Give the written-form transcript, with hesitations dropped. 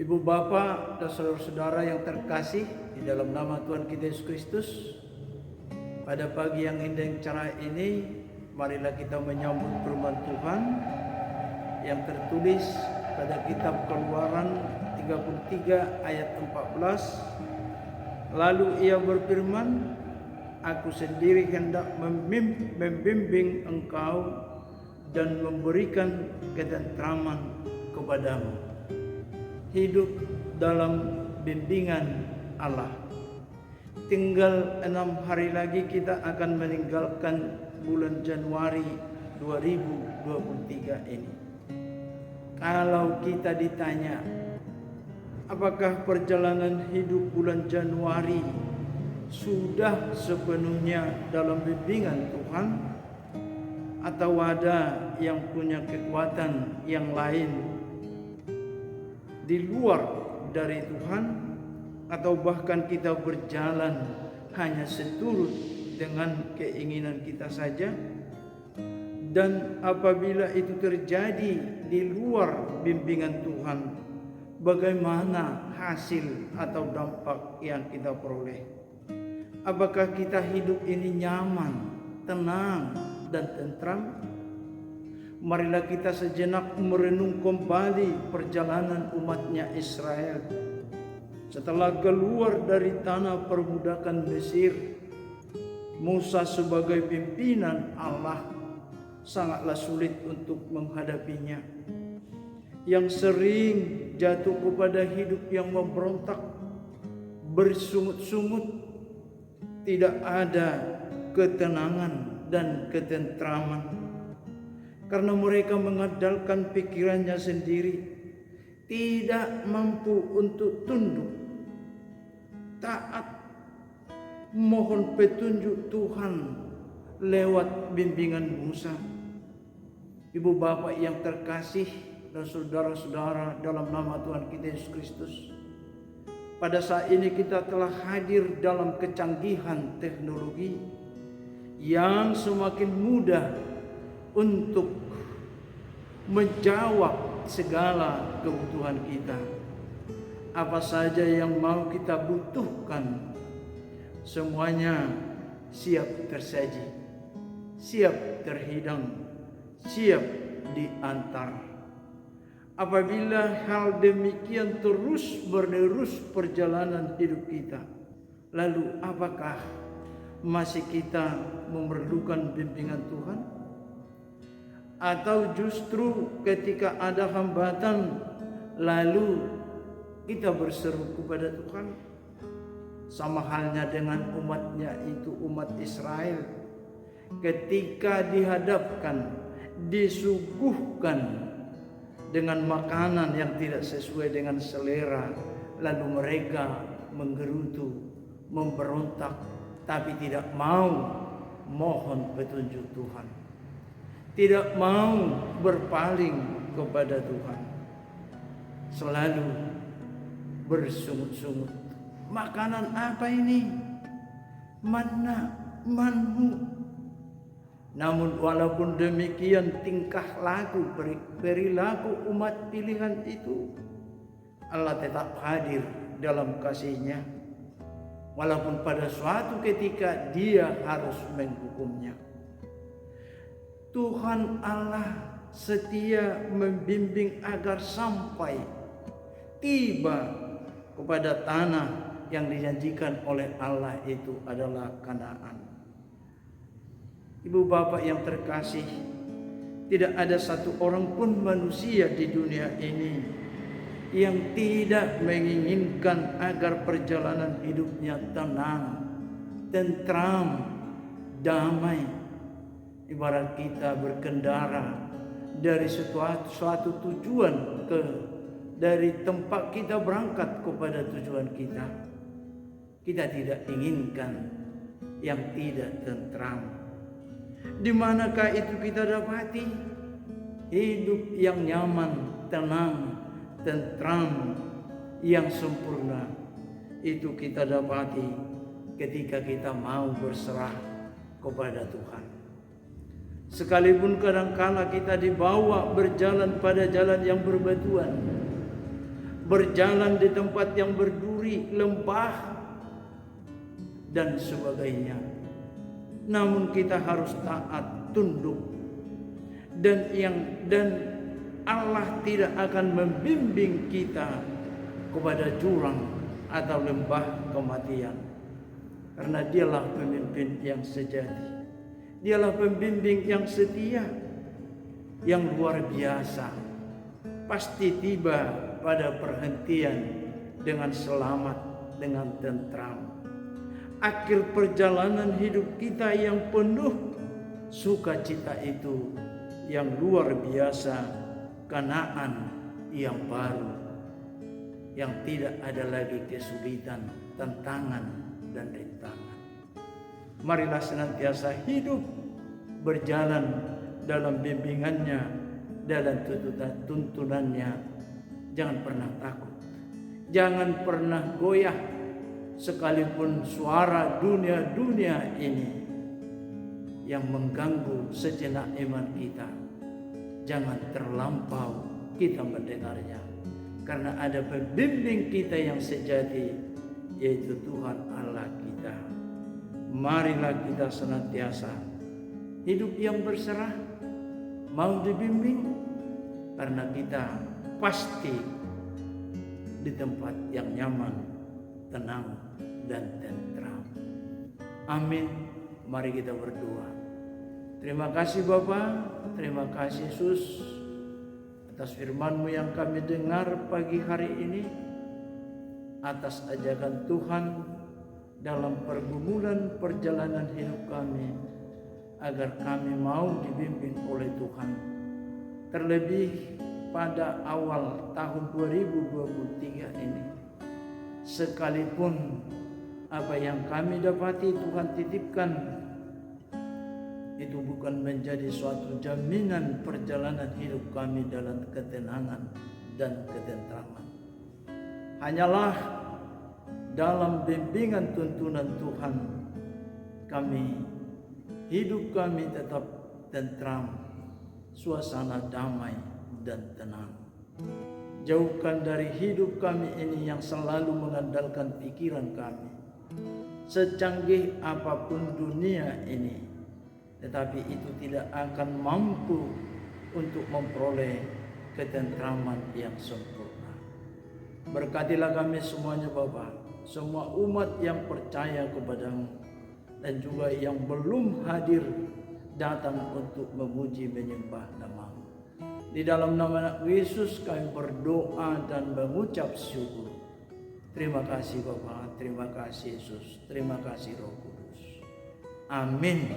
Ibu Bapak dan saudara-saudara yang terkasih di dalam nama Tuhan kita Yesus Kristus, pada pagi yang indah yang cerah ini, marilah kita menyambut firman Tuhan yang tertulis pada kitab Keluaran 33 ayat 14. Lalu ia berfirman, Aku sendiri hendak membimbing engkau dan memberikan ketentraman kepadamu. Hidup dalam bimbingan Allah. Tinggal 6 hari lagi kita akan meninggalkan bulan Januari 2023 ini. Kalau kita ditanya, apakah perjalanan hidup bulan Januari sudah sepenuhnya dalam bimbingan Tuhan, atau ada yang punya kekuatan yang lain di luar dari Tuhan, atau bahkan kita berjalan hanya seturut dengan keinginan kita saja? Dan apabila itu terjadi di luar bimbingan Tuhan, bagaimana hasil atau dampak yang kita peroleh? Apakah kita hidup ini nyaman, tenang, dan tentram? Marilah kita sejenak merenung kembali perjalanan umatnya Israel setelah keluar dari tanah perbudakan Mesir. Musa sebagai pimpinan Allah sangatlah sulit untuk menghadapinya, yang sering jatuh kepada hidup yang memberontak, bersungut-sungut, tidak ada ketenangan dan ketentraman, karena mereka mengandalkan pikirannya sendiri, tidak mampu untuk tunduk, taat, mohon petunjuk Tuhan lewat bimbingan Musa. Ibu Bapak yang terkasih dan saudara-saudara dalam nama Tuhan kita Yesus Kristus, pada saat ini kita telah hadir dalam kecanggihan teknologi yang semakin mudah untuk menjawab segala kebutuhan kita. Apa saja yang mau kita butuhkan, semuanya siap tersaji, siap terhidang, siap diantar. Apabila hal demikian terus menerus perjalanan hidup kita, lalu apakah masih kita memerlukan bimbingan Tuhan? Atau justru ketika ada hambatan, lalu kita berseru kepada Tuhan? Sama halnya dengan umatnya itu, umat Israel, ketika dihadapkan, disuguhkan dengan makanan yang tidak sesuai dengan selera, lalu mereka menggerutu, memberontak, tapi tidak mau mohon petunjuk Tuhan, tidak mau berpaling kepada Tuhan, selalu bersungut-sungut. Makanan apa ini? Manna, manhu. Namun walaupun demikian tingkah laku, perilaku umat pilihan itu, Allah tetap hadir dalam kasih-Nya, walaupun pada suatu ketika Dia harus menghukumnya. Tuhan Allah setia membimbing agar sampai tiba kepada tanah yang dijanjikan oleh Allah, itu adalah Kanaan. Ibu Bapak yang terkasih, tidak ada satu orang pun manusia di dunia ini yang tidak menginginkan agar perjalanan hidupnya tenang, tentram, damai. Ibarat kita berkendara dari suatu tujuan dari tempat kita berangkat kepada tujuan kita. Kita tidak inginkan yang tidak tentram. Di manakah itu kita dapati? Hidup yang nyaman, tenang, tentram, yang sempurna, itu kita dapati ketika kita mau berserah kepada Tuhan. Sekalipun kadangkala kita dibawa berjalan pada jalan yang berbatuan, berjalan di tempat yang berduri, lembah, dan sebagainya. Namun kita harus taat, tunduk, dan Allah tidak akan membimbing kita kepada jurang atau lembah kematian, karena Dialah pemimpin yang sejati. Dialah pembimbing yang setia, yang luar biasa, pasti tiba pada perhentian dengan selamat, dengan tentram. Akhir perjalanan hidup kita yang penuh sukacita itu yang luar biasa, Kanaan yang baru, yang tidak ada lagi kesulitan, tantangan, dan rintangan. Marilah senantiasa hidup berjalan dalam bimbingannya, dalam tuntunannya. Jangan pernah takut, jangan pernah goyah, sekalipun suara dunia ini yang mengganggu sejenak iman kita. Jangan terlampau kita mendengarnya, karena ada pembimbing kita yang sejati, yaitu Tuhan Allah kita. Marilah kita senantiasa hidup yang berserah, mau dibimbing, karena kita pasti di tempat yang nyaman, tenang, dan tentram. Amin. Mari kita berdoa. Terima kasih Bapa, terima kasih Yesus atas firman-Mu yang kami dengar pagi hari ini, atas ajakan Tuhan dalam pergumulan perjalanan hidup kami, agar kami mau dibimbing oleh Tuhan. Terlebih pada awal tahun 2023 ini, sekalipun apa yang kami dapati Tuhan titipkan itu bukan menjadi suatu jaminan perjalanan hidup kami dalam ketenangan dan ketentraman. Hanyalah dalam bimbingan tuntunan Tuhan hidup kami tetap tentram, suasana damai dan tenang. Jauhkan dari hidup kami ini yang selalu mengandalkan pikiran kami, secanggih apapun dunia ini, tetapi itu tidak akan mampu untuk memperoleh ketentraman yang sempurna. Berkatilah kami semuanya Bapa, semua umat yang percaya kepada-Mu, dan juga yang belum hadir datang untuk memuji menyembah nama-Mu. Di dalam nama Anak Yesus kami berdoa dan mengucap syukur. Terima kasih Bapa, terima kasih Yesus, terima kasih Roh Kudus. Amin.